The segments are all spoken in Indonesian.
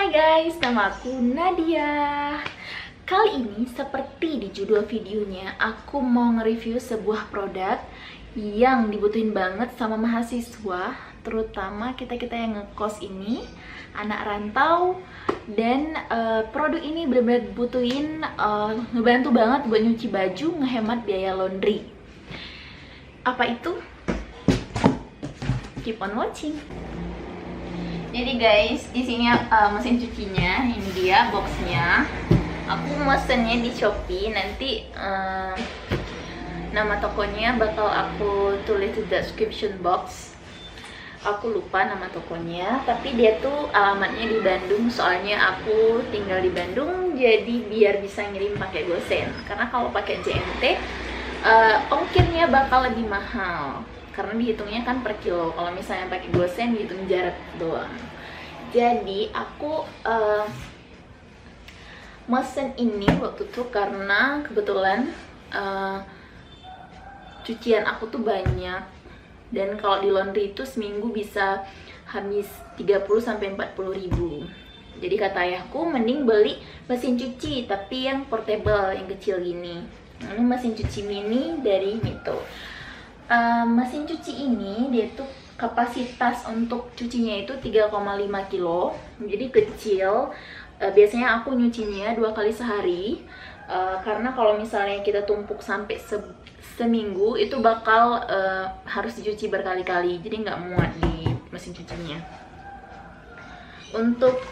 Hai guys, nama aku Nadia. Kali ini seperti di judul videonya, aku mau nge-review sebuah produk yang dibutuhin banget sama mahasiswa, terutama kita-kita yang ngekos ini, anak rantau. Dan produk ini benar-benar butuhin, ngebantu banget buat nyuci baju, ngehemat biaya laundry. Apa itu? Keep on watching. Jadi guys, di sini mesin cucinya, ini dia boxnya. Aku mesennya di Shopee. Nanti nama tokonya bakal aku tulis di description box. Aku lupa nama tokonya, tapi dia tuh alamatnya di Bandung. Soalnya aku tinggal di Bandung, jadi biar bisa ngirim pakai GoSend. Karena kalau pakai JNT, ongkirnya bakal lebih mahal. Karena dihitungnya kan per kilo. Kalau misalnya pakai GoSend dihitung jarak doang. Jadi aku mesen ini waktu itu karena kebetulan cucian aku tuh banyak. Dan kalau di laundry itu seminggu bisa habis 30-40 ribu. Jadi kata ayahku mending beli mesin cuci tapi yang portable, yang kecil gini. Ini mesin cuci mini dari Mito. Mesin cuci ini dia tuh kapasitas untuk cucinya itu 3,5 kilo, jadi kecil. Biasanya aku nyucinya 2 kali sehari, karena kalau misalnya kita tumpuk sampai seminggu itu bakal harus dicuci berkali-kali, jadi nggak muat di mesin cucinya. Untuk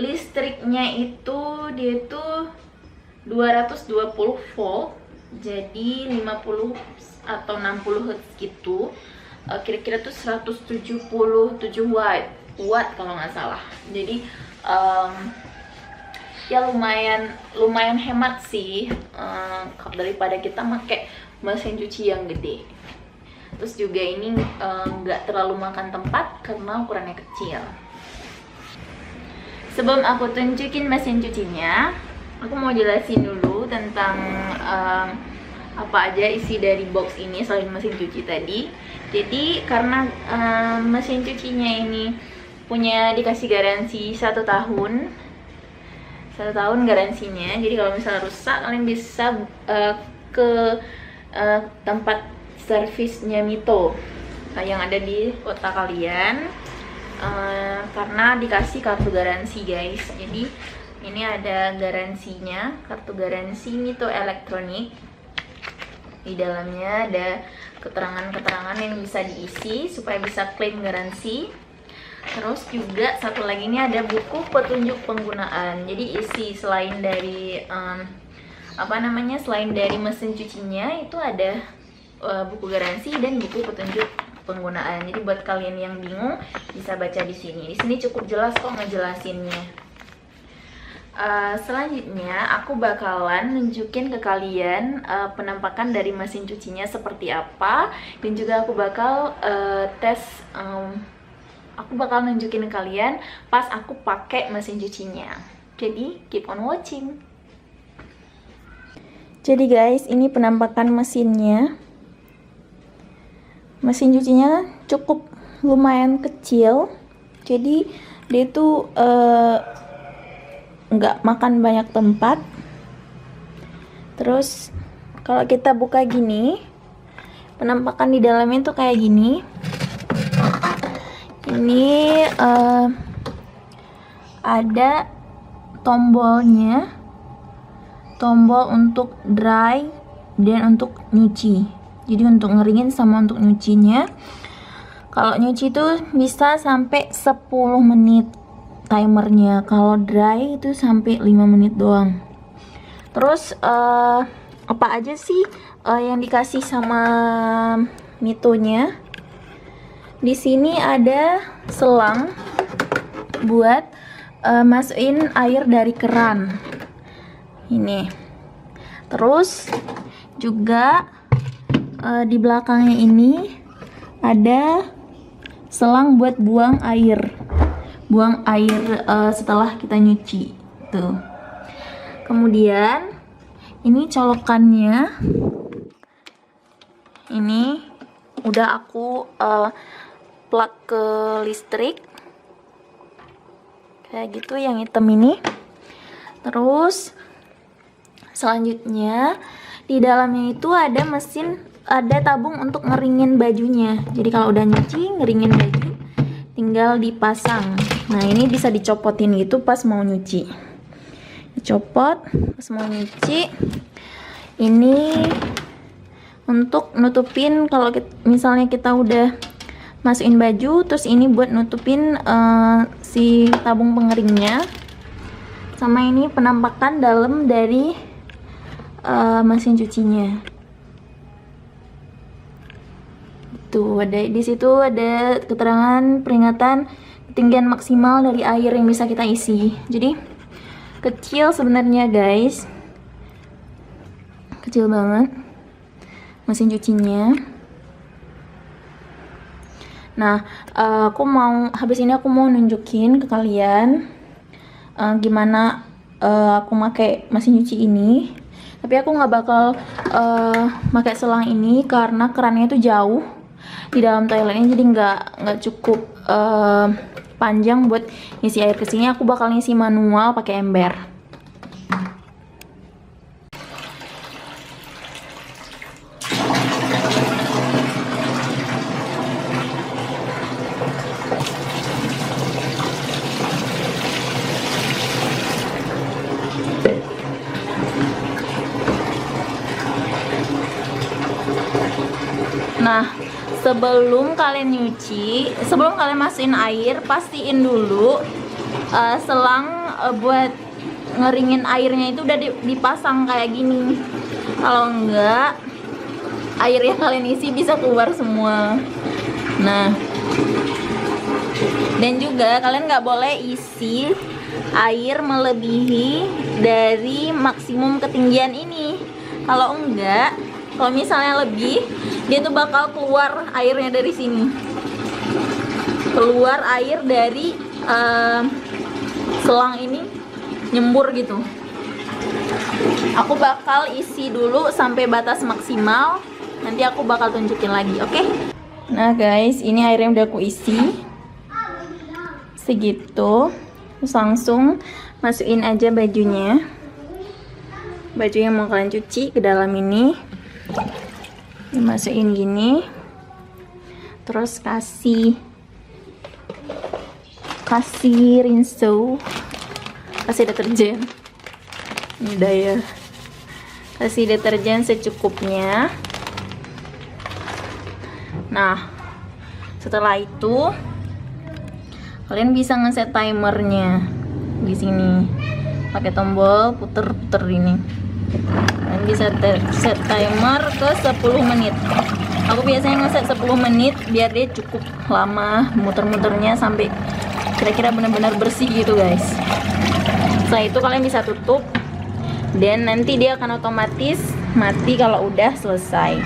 listriknya itu dia tuh 220 volt, jadi 50 atau 60 Hz gitu. Kira-kira tuh 177 watt kalau nggak salah. Jadi ya lumayan hemat sih, daripada kita pakai mesin cuci yang gede. Terus juga ini nggak terlalu makan tempat karena ukurannya kecil. Sebelum aku tunjukin mesin cucinya, aku mau jelasin dulu tentang apa aja isi dari box ini selain mesin cuci tadi. Jadi karena mesin cucinya ini dikasih garansi 1 tahun, 1 tahun garansinya. Jadi kalau misalnya rusak, kalian bisa ke tempat servisnya Mito yang ada di kota kalian, karena dikasih kartu garansi guys. Jadi ini ada garansinya, kartu garansi Mito Elektronik. Di dalamnya ada keterangan-keterangan yang bisa diisi supaya bisa klaim garansi. Terus juga satu lagi ini ada buku petunjuk penggunaan. Jadi isi selain dari selain dari mesin cucinya itu ada buku garansi dan buku petunjuk penggunaan. Jadi buat kalian yang bingung bisa baca di sini. Di sini cukup jelas kok ngejelasinnya. Selanjutnya aku bakalan nunjukin ke kalian penampakan dari mesin cucinya seperti apa, dan juga aku bakal aku bakal nunjukin ke kalian pas aku pakai mesin cucinya. Jadi keep on watching. Jadi guys, ini penampakan mesinnya. Mesin cucinya cukup lumayan kecil, jadi dia tuh nggak makan banyak tempat. Terus kalau kita buka gini, penampakan di dalamnya tuh kayak gini. Ini ada tombolnya, tombol untuk dry dan untuk nyuci. Jadi untuk ngeringin sama untuk nyucinya. Kalau nyuci tuh bisa sampai 10 menit timernya, kalau dry itu sampai 5 menit doang. Terus apa aja sih yang dikasih sama Mitonya? Di sini ada selang buat masukin air dari keran ini. Terus juga di belakangnya ini ada selang buat buang air setelah kita nyuci tuh. Kemudian ini colokannya, ini udah aku plug ke listrik kayak gitu, yang hitam ini. Terus selanjutnya di dalamnya itu ada mesin, ada tabung untuk ngeringin bajunya. Jadi kalau udah nyuci, ngeringin baju, tinggal dipasang. Nah ini bisa dicopotin gitu pas mau nyuci, dicopot pas mau nyuci. Ini untuk nutupin kalau misalnya kita udah masukin baju, terus ini buat nutupin si tabung pengeringnya. Sama ini penampakan dalam dari mesin cucinya. Tuh ada di situ, ada keterangan peringatan ketinggian maksimal dari air yang bisa kita isi. Jadi kecil sebenarnya guys, kecil banget mesin cucinya. Nah, habis ini aku mau nunjukin ke kalian gimana aku pakai mesin cuci ini. Tapi aku nggak bakal pakai selang ini karena kerannya itu jauh di dalam toiletnya, jadi nggak cukup panjang buat ngisi air ke sini. Aku bakal ngisi manual pakai ember. Nah, sebelum kalian nyuci, sebelum kalian masukin air, pastiin dulu selang buat ngeringin airnya itu udah dipasang kayak gini. Kalau enggak, air yang kalian isi bisa keluar semua. Nah, dan juga kalian nggak boleh isi air melebihi dari maksimum ketinggian ini. Kalau enggak, kalau misalnya lebih, dia tuh bakal keluar airnya dari sini, keluar air dari selang ini, nyembur gitu. Aku bakal isi dulu sampai batas maksimal, nanti aku bakal tunjukin lagi, oke? Nah guys, ini airnya udah aku isi segitu. Terus langsung masukin aja bajunya, baju yang mau kalian cuci ke dalam ini. Dimasukin gini, terus kasih rinso, kasih deterjen. Ini udah ya, kasih deterjen secukupnya. Nah, setelah itu kalian bisa ngeset timernya di sini pakai tombol puter-puter ini. Kalian bisa set timer ke 10 menit. Aku biasanya ngeset 10 menit biar dia cukup lama muter-muternya sampai kira-kira benar-benar bersih gitu guys. Setelah itu kalian bisa tutup dan nanti dia akan otomatis mati kalau udah selesai.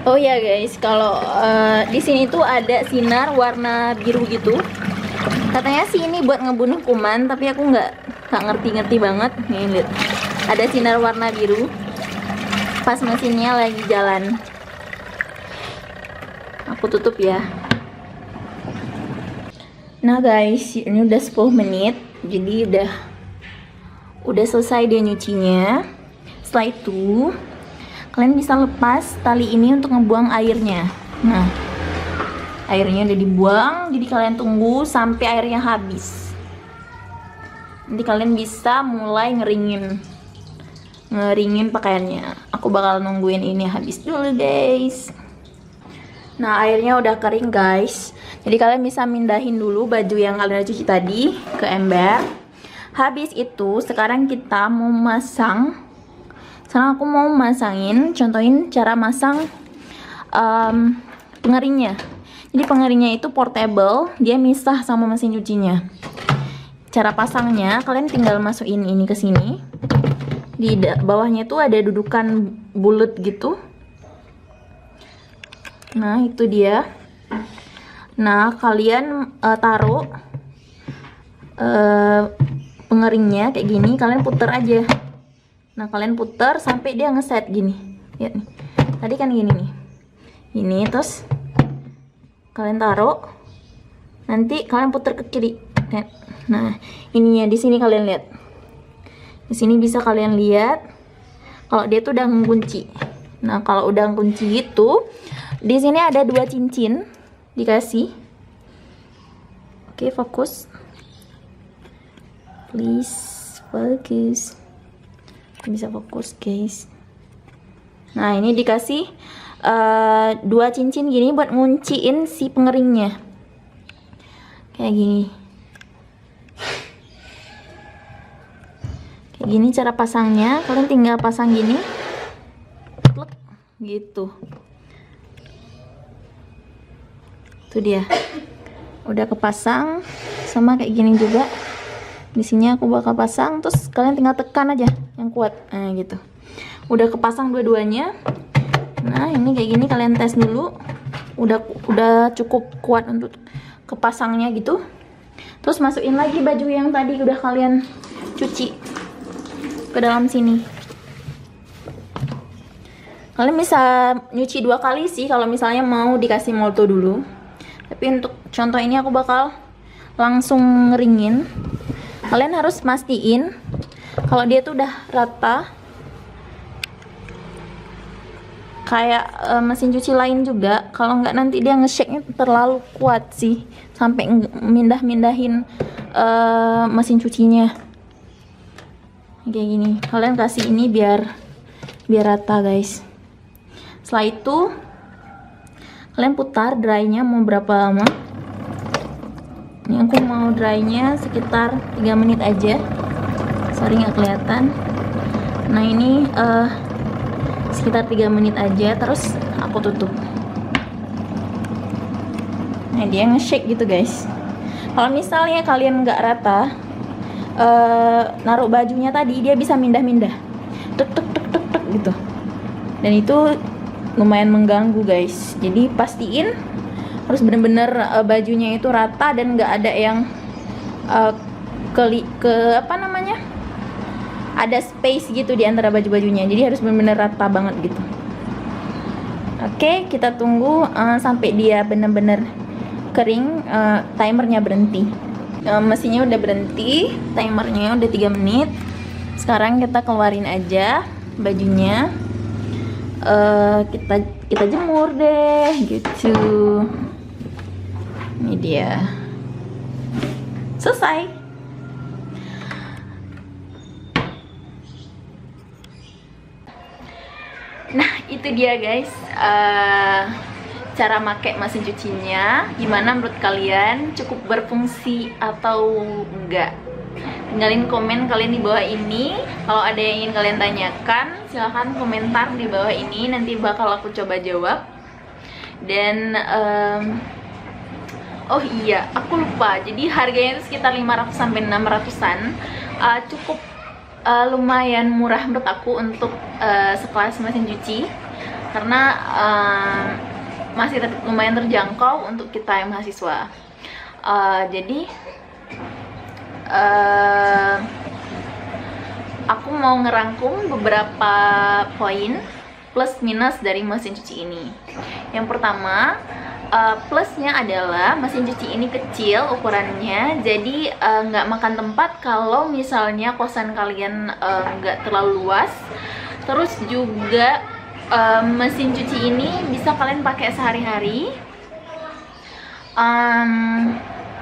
Oh ya guys, kalau di sini tuh ada sinar warna biru gitu. Katanya sih ini buat ngebunuh kuman, tapi aku nggak ngerti-ngerti banget. Nih lihat, ada sinar warna biru pas mesinnya lagi jalan. Aku tutup ya. Nah guys, ini udah 10 menit, jadi udah selesai dia nyucinya. Setelah itu kalian bisa lepas tali ini untuk ngebuang airnya. Nah, airnya udah dibuang, jadi kalian tunggu sampai airnya habis. Nanti kalian bisa mulai ngeringin pakaiannya. Aku bakal nungguin ini habis dulu guys. Nah, airnya udah kering guys, jadi kalian bisa mindahin dulu baju yang kalian cuci tadi ke ember. Habis itu sekarang kita mau masang. Sekarang aku mau masangin, contohin cara masang pengeringnya. Jadi pengeringnya itu portable, dia misah sama mesin cucinya. Cara pasangnya, kalian tinggal masukin ini ke sini. Di bawahnya itu ada dudukan bulat gitu. Nah, itu dia. Nah, kalian taruh pengeringnya kayak gini, kalian puter aja. Nah, kalian puter sampai dia ngeset gini. Lihat nih. Tadi kan gini nih. Ini terus kalian taruh, nanti kalian putar ke kiri. Nah, ininya di sini kalian lihat. Di sini bisa kalian lihat kalau dia tuh udah ngunci. Nah, kalau udah ngunci gitu, di sini ada 2 cincin dikasih. Oke, fokus. Please fokus. Bisa fokus, guys. Nah, ini dikasih 2 cincin gini buat ngunciin si pengeringnya. Kayak gini. Kayak gini cara pasangnya. Kalian tinggal pasang gini. Plek, gitu. Itu dia. Udah kepasang. Sama kayak gini juga. Di sini aku bakal pasang, terus kalian tinggal tekan aja yang kuat. Nah, gitu. Udah kepasang dua-duanya. Nah, ini kayak gini kalian tes dulu. Udah cukup kuat untuk kepasangnya gitu. Terus masukin lagi baju yang tadi udah kalian cuci ke dalam sini. Kalian bisa nyuci 2 kali sih kalau misalnya mau dikasih molto dulu. Tapi untuk contoh ini aku bakal langsung ngeringin. Kalian harus mastiin kalau dia tuh udah rata. Kayak mesin cuci lain juga, kalau nggak nanti dia nge-shake-nya terlalu kuat sih, sampai mindah-mindahin mesin cucinya. Kayak gini, kalian kasih ini biar rata, guys. Setelah itu kalian putar dry-nya mau berapa lama. Ini aku mau dry-nya sekitar 3 menit aja. Sorry nggak kelihatan. Nah, ini sekitar 3 menit aja, terus aku tutup. Nah, dia nge-shake gitu, guys. Kalau misalnya kalian nggak rata naruh bajunya tadi, dia bisa mindah-mindah, tek tek tek tek tek gitu, dan itu lumayan mengganggu, guys. Jadi pastiin harus bener-bener bajunya itu rata dan nggak ada yang ada space gitu di antara baju-bajunya. Jadi harus bener-bener rata banget gitu. Oke, kita tunggu sampai dia bener-bener kering. Timernya berhenti. Mesinnya udah berhenti, timernya udah 3 menit. Sekarang kita keluarin aja bajunya. Kita jemur deh gitu. Ini dia. Selesai. Nah, itu dia, guys, cara pakai mesin cucinya. Gimana menurut kalian? Cukup berfungsi atau enggak? Tinggalin komen kalian di bawah ini. Kalau ada yang ingin kalian tanyakan, silahkan komentar di bawah ini. Nanti bakal aku coba jawab. Dan oh iya, aku lupa. Jadi harganya itu sekitar 500 sampai 600-an. Cukup lumayan murah menurut aku untuk sekelas mesin cuci. Karena masih lumayan terjangkau untuk kita yang mahasiswa. Jadi aku mau ngerangkum beberapa poin plus minus dari mesin cuci ini. Yang pertama, plusnya adalah mesin cuci ini kecil ukurannya, jadi nggak makan tempat kalau misalnya kosan kalian nggak terlalu luas. Terus juga mesin cuci ini bisa kalian pakai sehari-hari.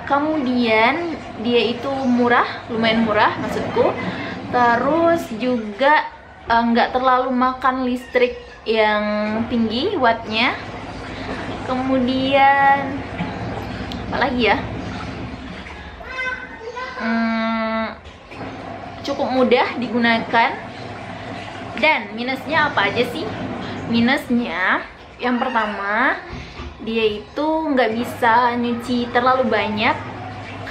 Kemudian dia itu murah, lumayan murah maksudku. Terus juga nggak terlalu makan listrik yang tinggi wattnya. Kemudian apa lagi ya, cukup mudah digunakan. Dan minusnya apa aja sih? Minusnya yang pertama, dia itu nggak bisa nyuci terlalu banyak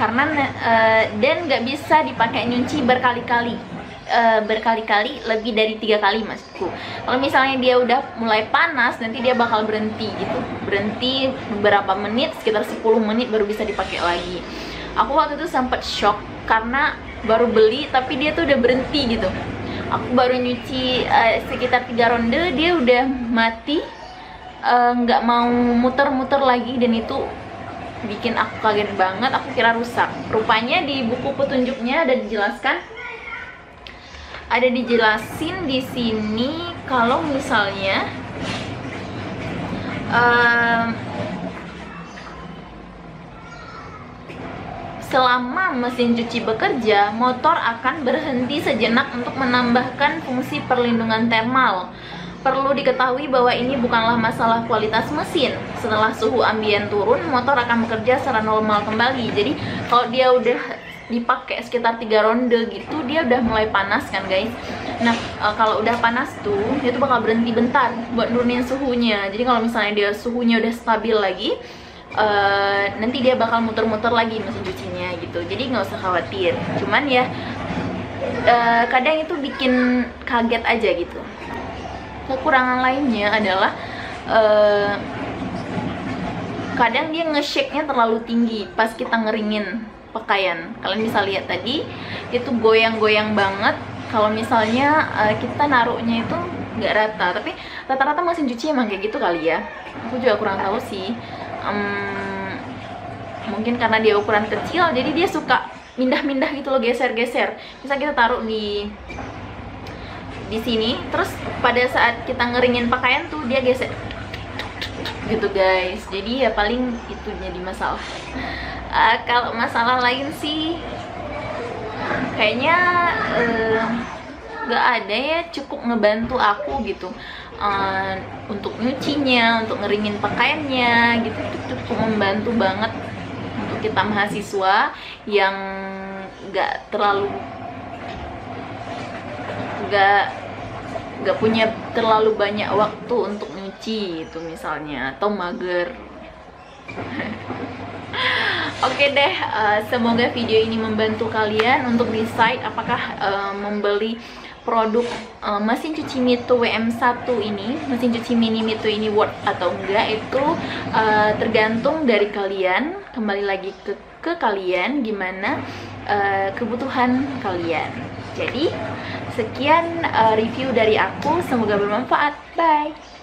karena dan nggak bisa dipakai nyuci berkali-kali, lebih dari 3 kali maksudku. Kalau misalnya dia udah mulai panas, nanti dia bakal berhenti gitu, berhenti beberapa menit, sekitar 10 menit baru bisa dipakai lagi. Aku waktu itu sempat shock karena baru beli tapi dia tuh udah berhenti gitu. Aku baru nyuci sekitar 3 ronde, dia udah mati. nggak mau muter-muter lagi, dan itu bikin aku kaget banget. Aku kira rusak. Rupanya di buku petunjuknya ada dijelasin di sini kalau misalnya selama mesin cuci bekerja, motor akan berhenti sejenak untuk menambahkan fungsi perlindungan thermal. Perlu diketahui bahwa ini bukanlah masalah kualitas mesin. Setelah suhu ambien turun, motor akan bekerja secara normal kembali. Jadi kalau dia udah dipakai sekitar 3 ronde gitu, dia udah mulai panas kan guys. Nah, kalau udah panas tuh, dia tuh bakal berhenti bentar buat nurunin suhunya. Jadi kalau misalnya dia suhunya udah stabil lagi, nanti dia bakal muter-muter lagi mesin cucinya gitu. Jadi nggak usah khawatir. Cuman ya kadang itu bikin kaget aja gitu. Kekurangan lainnya adalah kadang dia nge-shake-nya terlalu tinggi pas kita ngeringin pakaian. Kalian bisa lihat tadi itu goyang-goyang banget kalau misalnya kita naruhnya itu nggak rata. Tapi rata-rata mesin cuci emang kayak gitu kali ya. Aku juga kurang tahu sih. Mungkin karena dia ukuran kecil, jadi dia suka mindah-mindah gitu loh, geser-geser. Bisa kita taruh di sini, terus pada saat kita ngeringin pakaian tuh dia geser gitu guys. Jadi ya paling itu jadi masalah. Kalau masalah lain sih kayaknya nggak ada ya, cukup ngebantu aku gitu untuk nyucinya, untuk ngeringin pakaiannya gitu. Itu cukup membantu banget untuk kita mahasiswa yang nggak punya terlalu banyak waktu untuk nyuci itu misalnya, atau mager. Oke deh, semoga video ini membantu kalian untuk decide apakah membeli produk mesin cuci Mito WM1 ini, mesin cuci mini Mito ini worth atau enggak. Itu tergantung dari kalian, kembali lagi ke kalian, gimana kebutuhan kalian. Jadi sekian review dari aku, semoga bermanfaat. Bye.